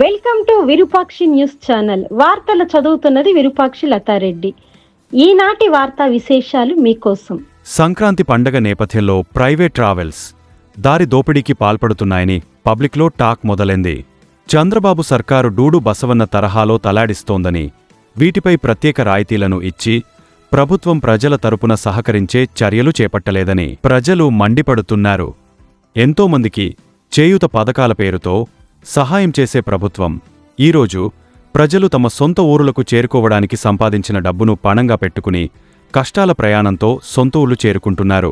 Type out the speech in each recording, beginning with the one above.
Welcome to Virupakshi news channel. వార్తలు చదువుతున్నది విరూపాక్షి లతారెడ్డి. ఈనాటి వార్తా విశేషాలు మీకోసం. సంక్రాంతి పండగ నేపథ్యంలో ప్రైవేట్ ట్రావెల్స్ దారి దోపిడీకి పాల్పడుతున్నాయని పబ్లిక్లో టాక్ మొదలైంది. చంద్రబాబు సర్కారు డూడు బసవన్న తరహాలో తలాడిస్తోందని, వీటిపై ప్రత్యేక రాయితీలను ఇచ్చి ప్రభుత్వం ప్రజల తరపున సహకరించే చర్యలు చేపట్టలేదని ప్రజలు మండిపడుతున్నారు. ఎంతోమందికి చేయూత పథకాల పేరుతో సహాయం చేసే ప్రభుత్వం ఈరోజు ప్రజలు తమ సొంత ఊరులకు చేరుకోవడానికి సంపాదించిన డబ్బును పణంగా పెట్టుకుని కష్టాల ప్రయాణంతో సొంత ఊళ్లు చేరుకుంటున్నారు.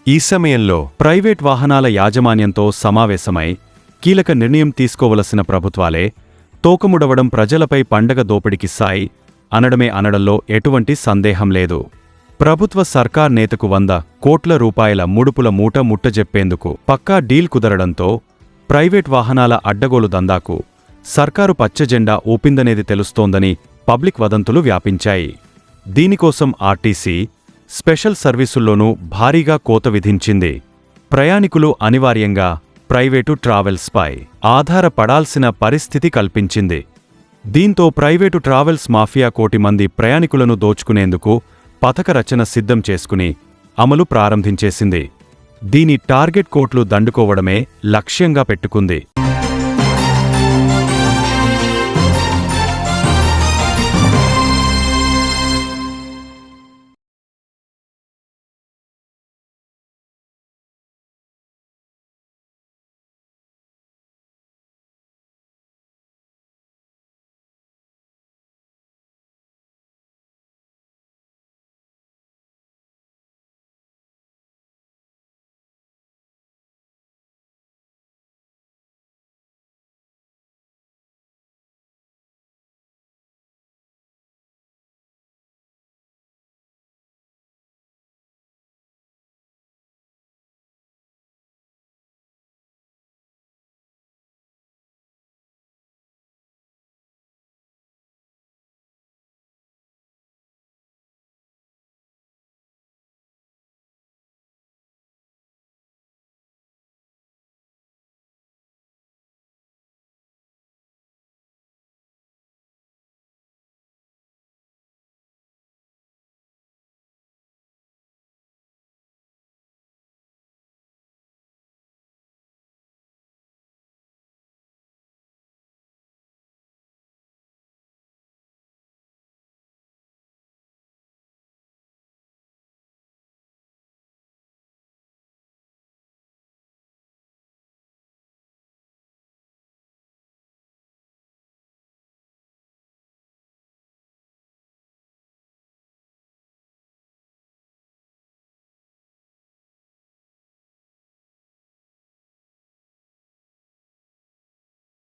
ఈ సమయంలో ప్రైవేట్ వాహనాల యాజమాన్యంతో సమావేశమై కీలక నిర్ణయం తీసుకోవలసిన ప్రభుత్వాలే తోకముడవడం ప్రజలపై పండగ దోపిడికి సాయి అనడంలో ఎటువంటి సందేహం లేదు. ప్రభుత్వ సర్కార్ నేతకు 100 కోట్ల రూపాయల ముడుపుల మూట ముట్టజెప్పేందుకు పక్కా డీల్ కుదరడంతో ప్రైవేట్ వాహనాల అడ్డగోలు దందాకు సర్కారు పచ్చజెండా ఊపిందనేది తెలుస్తోందని పబ్లిక్ వదంతులు వ్యాపించాయి. దీనికోసం ఆర్టీసీ స్పెషల్ సర్వీసుల్లోనూ భారీగా కోత విధించింది. ప్రయాణికులు అనివార్యంగా ప్రైవేటు ట్రావెల్స్పై ఆధారపడాల్సిన పరిస్థితి కల్పించింది. దీంతో ప్రైవేటు ట్రావెల్స్ మాఫియా 1 కోటి మంది ప్రయాణికులను దోచుకునేందుకు పథక రచన సిద్ధం చేసుకుని అమలు ప్రారంభించేసింది. దీని టార్గెట్ కోట్లు దండుకోవడమే లక్ష్యంగా పెట్టుకుంది.